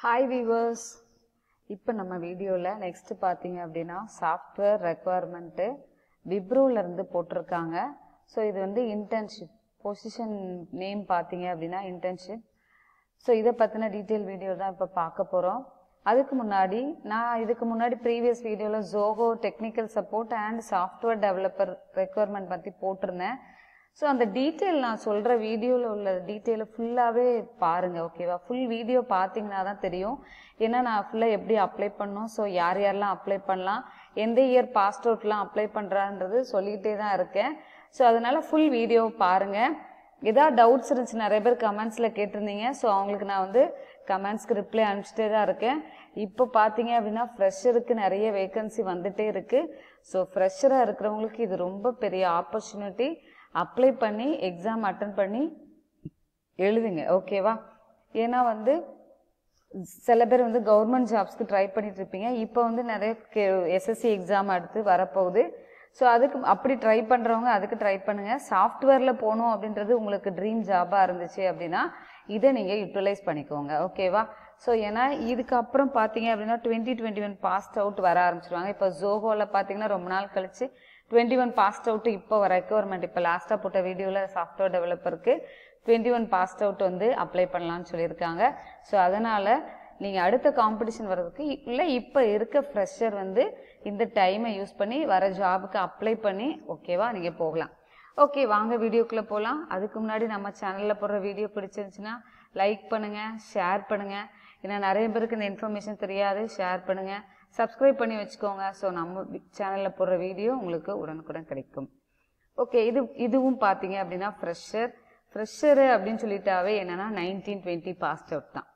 Hi viewers, இப்போ நம்ம வீடியோல next பாத்தீங்க அப்படினா software requirement Wipro-ல இருந்து போட்டுருக்காங்க. So இது வந்து internship position name பாத்தீங்க அப்படினா internship. So இத பத்தின டீடைல் வீடியோ தான் இப்ப பார்க்க போறோம். அதுக்கு முன்னாடி நான் இதுக்கு முன்னாடி previous வீடியோல Zoho technical support and software developer requirement பத்தி போட்டுருந்தேன். So அந்த டீடைல் நான் சொல்ற வீடியோல உள்ள டீடைல ஃபுல்லாவே பாருங்க ஓகேவா ஃபுல் வீடியோ பாத்தீங்கன்னா தான் தெரியும் ஏன்னா நான் ஃபுல்லா எப்படி அப்ளை பண்ணனும் சோ யார் யாரெல்லாம் அப்ளை பண்ணலாம் எந்த இயர் பாஸ்ட் அவுட்லாம் அப்ளை பண்றான்றது சொல்லிட்டே தான் இருக்கேன் சோ அதனால ஃபுல் வீடியோ பாருங்க ஏதாவது டவுட்ஸ் இருந்துச்சு நிறைய பேர் கமெண்ட்ஸ்ல கேட்டிருந்தீங்க சோ அவங்களுக்கு நான் வந்து கமெண்ட்ஸ்க்கு ரிப்ளை அனுப்பிச்சிட்டே தான் இருக்கேன் இப்போ பாத்தீங்க அப்படினா ஃப்ரெஷருக்கு நிறைய வேகன்சி வந்துட்டே இருக்கு சோ ஃப்ரெஷரா இருக்கிறவங்களுக்கு இது ரொம்ப பெரிய ஆப்பர்சூனிட்டி அப்ளை பண்ணி எக்ஸாம் அட்டெண்ட் பண்ணி எழுதுங்க ஓகேவா ஏனா வந்து சில பேர் வந்து கவர்மெண்ட் ஜாப்ஸ்க்கு ட்ரை பண்ணிட்டு இருப்பீங்க இப்போ வந்து நிறைய எஸ்எஸ்சி எக்ஸாம் அடுத்து வரப்போகுது சோ அதுக்கு அப்படி ட்ரை பண்றவங்க அதுக்கு ட்ரை பண்ணுங்க சாஃப்ட்வேர்ல போணும் அப்படின்றது உங்களுக்கு ட்ரீம் ஜாபா இருந்துச்சு அப்படினா இதை நீங்க யூட்டிலைஸ் பண்ணிக்கோங்க ஓகேவா சோ ஏனா இதுக்கு அப்புறம் பாத்தீங்க அப்படினா 2021 பாஸ்ட் அவுட் வர ஆரம்பிச்சிருவாங்க இப்போ ஜோஹோல பாத்தீங்கன்னா ரொம்ப நாள் கழிச்சு 21 பாஸ்ட் அவுட் இப்போ ரெக்வயர்மெண்ட் இப்போ லாஸ்டா போட்ட வீடியோல சாஃப்ட்வேர் டெவலப்பருக்கு 21 பாஸ்ட் அவுட் வந்து அப்ளை பண்ணலாம்னு சொல்லியிருக்காங்க சோ அதனால நீங்க அடுத்த காம்படிஷன் வரதுக்கு இல்ல இப்ப இருக்க ஃப்ரெஷர் வந்து இந்த டைமை யூஸ் பண்ணி வர ஜாபுக்கு அப்ளை பண்ணி ஓகேவா நீங்க போகலாம் ஓகே வாங்க வீடியோக்குள்ள போலாம் அதுக்கு முன்னாடி நம்ம சேனல்ல போடுற வீடியோ பிடிச்சிருந்துச்சுன்னா லைக் பண்ணுங்க ஷேர் பண்ணுங்க ஏன்னா நிறைய பேருக்கு இந்த இன்ஃபர்மேஷன் தெரியாது ஷேர் பண்ணுங்க சப்ஸ்கிரைப் பண்ணி வச்சுக்கோங்க சோ நம்ம சேனல்ல போடுற வீடியோ உங்களுக்கு உடனுக்குடன் கிடைக்கும் ஓகே இதுவும் பாத்தீங்க அப்படினா ஃப்ரெஷர் அப்படினு சொல்லிட்டாவே என்னன்னா 1920 பாஸ்ட் அவுட் தான்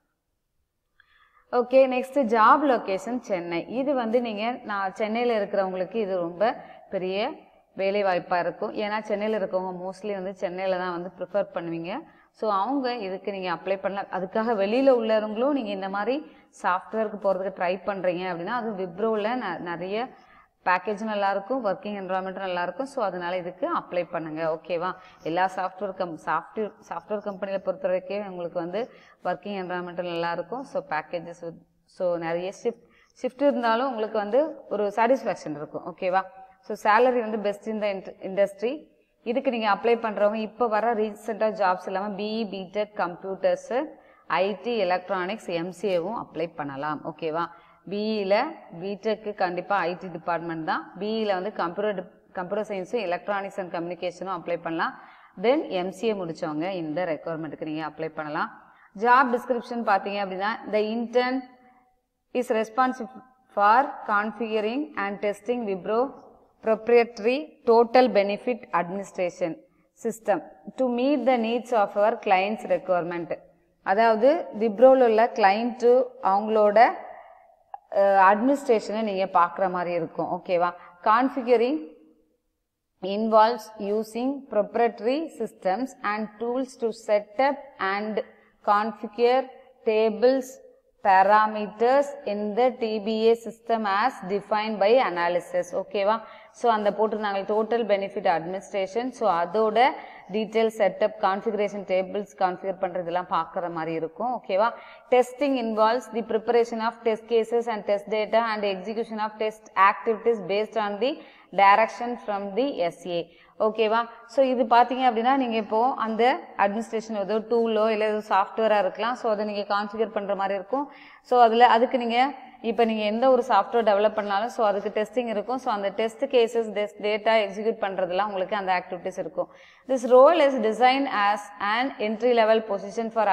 okay next job location Chennai இது வந்து நீங்க நான் சென்னையில இருக்கிறவங்களுக்கு இது ரொம்ப பெரிய வேலை வாய்ப்பா இருக்கும் ஏன்னா சென்னையில இருக்கவங்க மோஸ்ட்லி வந்து சென்னையில தான் வந்து ப்ரிஃபர் பண்ணுவீங்க சோ அவங்க இதுக்கு நீங்க அப்ளை பண்ணலாம் அதுக்காக வெளியில உள்ளவங்களும் நீங்க இந்த மாதிரி சாஃப்ட்வேருக்கு போறதுக்கு ட்ரை பண்றீங்க அப்படின்னா அது விப்ரோல நிறைய பேக்கேஜ் நல்லா இருக்கும் ஒர்க்கிங் என்வரான்மெண்ட் நல்லா இருக்கும் சோ அதனால இதுக்கு அப்ளை பண்ணுங்க ஓகேவா எல்லா சாஃப்ட்வேர் கம்பெனில பொறுத்த வரைக்கும் உங்களுக்கு வந்து ஒர்க்கிங் என்வரான்மெண்ட் நல்லா இருக்கும் சோ பேக்கேஜஸ் சோ நிறைய ஷிஃப்ட் இருந்தாலும் உங்களுக்கு வந்து ஒரு சாட்டிஸ்ஃபேக்ஷன் இருக்கும் ஓகேவா சோ salary வந்து பெஸ்ட் இன் தி இண்டஸ்ட்ரி இதுக்கு நீங்க அப்ளை பண்றவங்க இப்ப வர ரீசெண்டா ஜாப்ஸ் இல்லாம BE B Tech computers IT electronics எம்சிஏவும் அப்ளை பண்ணலாம் ஓகேவா பிஇல பிடெக் கண்டிப்பா ஐடி டிபார்ட்மெண்ட் தான் பிஇல வந்து கம்ப்யூட்டர் சயின்ஸும் எலக்ட்ரானிக்ஸ் அண்ட் கம்யூனிகேஷனும் அப்ளை பண்ணலாம் தென் எம்சிஏ முடிச்சவங்க இந்த ரெக்வயர்மெண்ட்டுக்கு நீங்க அப்ளை பண்ணலாம் ஜாப் டிஸ்கிரிப்ஷன் பாத்தீங்க அப்படின்னா the intern is responsible for configuring and testing Wipro proprietary total benefit administration system to meet the needs of our clients requirement அதாவது விப்ரோல உள்ள கிளையண்ட் அவங்களோட அட்மினிஸ்ட்ரேஷனை நீங்க பார்க்குற மாதிரி இருக்கும் ஓகேவா configuring involves using proprietary systems and tools to set up and configure tables parameters in the TBA system as defined by analysis ஓகேவா so அந்த போட்டுருந்தாங்க total benefit administration சோ அதோட detail setup configuration tables configure பண்றதெல்லாம் பார்க்குற மாதிரி இருக்கும் ஓகேவா testing involves the preparation of test cases and test data and execution of test activities based on the direction from the SA ஓகேவா so இது பாத்தீங்க அப்படினா நீங்க இப்போ அந்த அட்மினிஸ்ட்ரேஷன் ஏதோ டூலோ இல்ல ஏதோ சாஃப்ட்வேரா இருக்கலாம் சோ அதை நீங்க கான்ஃபிகர் பண்ற மாதிரி இருக்கும் சோ அதுக்கு நீங்க இப்போ நீங்க எந்த ஒரு சாஃப்ட்வேர் டெவலப் பண்ணாலும் சோ அதுக்கு டெஸ்டிங் இருக்கும் சோ அந்த டெஸ்ட் கேसेस டேட்டா எக்ஸிக்யூட் பண்றதெல்லாம் உங்களுக்கு அந்த ஆக்டிவிட்டீஸ் இருக்கும் this role is designed as an entry level position for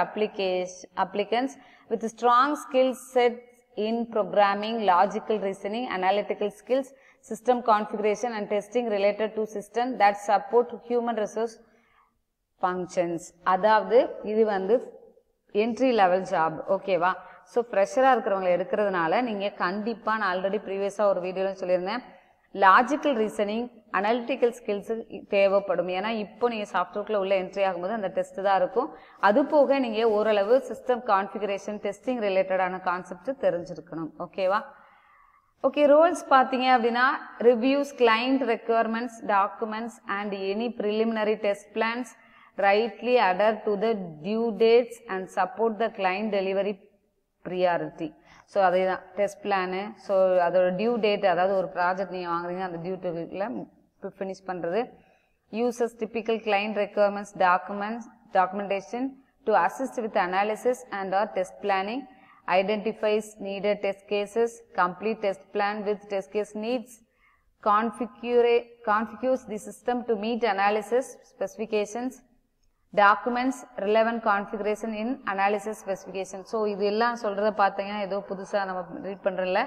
applicants with strong skill sets in programming logical reasoning analytical skills system configuration and testing related to system that support human resource functions அதாவது இது வந்து entry level job ஓகேவா so ஃப்ரெஷரா இருக்கிறவங்க எடுக்கிறதுனால நீங்க கண்டிப்பா நான் already ப்ரீவியஸா ஒரு வீடியோல சொல்லியிருந்தேன் லாஜிக்கல் ரீசனிங் அனலிட்டிக்கல் ஸ்கில்ஸ் தேவைப்படும் ஏன்னா இப்போ நீங்க சாஃப்ட்வேர்க்குள்ள உள்ள என்ட்ரி ஆகும்போது அந்த டெஸ்ட் தான் இருக்கும் அது போக நீங்க ஓரளவு சிஸ்டம் கான்ஃபிகரேஷன் டெஸ்டிங் ரிலேட்டடான கான்செப்ட் தெரிஞ்சிருக்கணும் ஓகேவா ஓகே ரோல்ஸ் பாத்தீங்க அப்படின்னா reviews client requirements documents and any preliminary test plans rightly adhere to the due dates and support the client delivery priority. So அதே தான் டெஸ்ட் பிளானு. ஸோ அதோட due date, அதாவது ஒரு ப்ராஜெக்ட் நீங்கள் வாங்குறீங்க அந்த டியூ டேட்டில் ஃபினிஷ் பண்ணுறது. Uses typical client requirements documentation to assist with analysis and or test planning, identifies needed test cases, complete test plan with test case needs, configures the system to meet analysis specifications, documents relevant configuration in analysis specification. So இது எல்லாம் சொல்கிறத பார்த்தீங்கன்னா ஏதோ புதுசாக நம்ம read பண்ணுறதில்ல,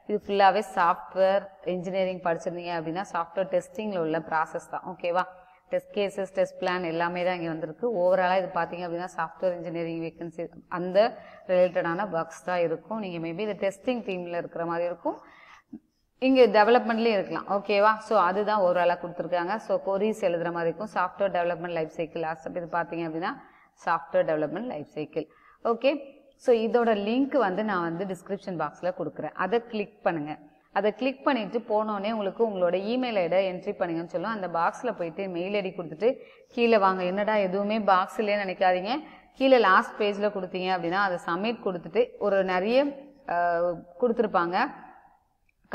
இது ஃபுல்லாகவே சாஃப்ட்வேர் இன்ஜினியரிங் படிச்சிருந்தீங்க அப்படின்னா சாஃப்ட்வேர் டெஸ்டிங்கில் உள்ள ப்ராசஸ் தான். ஓகேவா? டெஸ்ட் கேசஸ், டெஸ்ட் பிளான் எல்லாமே தான் இங்கே வந்திருக்கு. ஓவராலாக இது பார்த்தீங்க அப்படின்னா சாஃப்ட்வேர் இன்ஜினியரிங் வேகன்சி அந்த ரிலேட்டடான ஒர்க்ஸ் தான் இருக்கும். நீங்கள் மேபி இது டெஸ்டிங் டீமில் இருக்கிற மாதிரி இருக்கும், இங்கே டெவலப்மெண்ட்லேயும் இருக்கலாம். ஓகேவா? ஸோ அதுதான் ஓவராலாக கொடுத்துருக்காங்க. ஸோ கொரிஸ் எழுதுகிற மாதிரி இருக்கும். Software development life cycle asked இது பார்த்தீங்க அப்படின்னா software development life cycle. Okay, so இதோட லிங்க் வந்து நான் வந்து டிஸ்கிரிப்ஷன் பாக்ஸில் கொடுக்குறேன். அதை கிளிக் பண்ணுங்கள். அதை கிளிக் பண்ணிவிட்டு போனோடனே உங்களுக்கு உங்களோட இமெயில் ஐடியை என்ட்ரி பண்ணுங்கன்னு சொல்லும். அந்த பாக்ஸில் போயிட்டு மெயில் ஐடி கொடுத்துட்டு கீழே வாங்க. என்னடா எதுவுமே பாக்ஸ் இல்லையே நினைக்காதீங்க. கீழே லாஸ்ட் பேஜில் கொடுத்தீங்க அப்படின்னா அதை சப்மிட் கொடுத்துட்டு ஒரு நிறைய கொடுத்துருப்பாங்க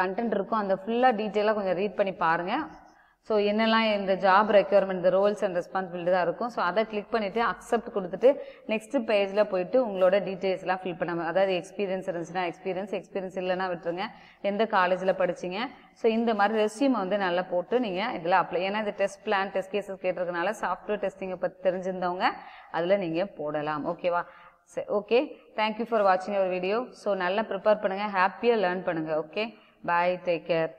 கண்டென்ட் இருக்கும். அந்த ஃபுல்லாக டீட்டெயிலாக கொஞ்சம் ரீட் பண்ணி பாருங்கள். ஸோ என்னெல்லாம் இந்த ஜாப் ரெக்யர்மெண்ட், இந்த ரோல்ஸ் அண்ட் ரெஸ்பான்சிபிலிட்டி தான் இருக்கும். ஸோ அதை கிளிக் பண்ணிவிட்டு அக்செப்ட் கொடுத்துட்டு நெக்ஸ்ட் பேஜில் போயிட்டு உங்களோட டீட்டெயில்ஸ்லாம் ஃபில் பண்ண, அதாவது எக்ஸ்பீரியன்ஸ் இருந்துச்சுன்னா எக்ஸ்பீரியன்ஸ் இல்லைன்னா விட்டுருங்க. எந்த காலேஜில் படிச்சிங்க, ஸோ இந்த மாதிரி ரெஸ்யூமை வந்து நல்லா போட்டு நீங்கள் இதில் அப்ளை. ஏன்னா இந்த டெஸ்ட் பிளான், டெஸ்ட் கேசஸ் கேட்டிருக்கனால சாஃப்ட்வேர் டெஸ்டிங்கை பற்றி தெரிஞ்சிருந்தவங்க அதில் நீங்கள் போடலாம். ஓகேவா? சரி, ஓகே, தேங்க்யூ ஃபார் வாட்சிங் அவர் வீடியோ. ஸோ நல்லா ப்ரிப்பேர் பண்ணுங்கள், ஹாப்பியாக லேர்ன் பண்ணுங்கள். ஓகே, பாய், டேக் கேர்.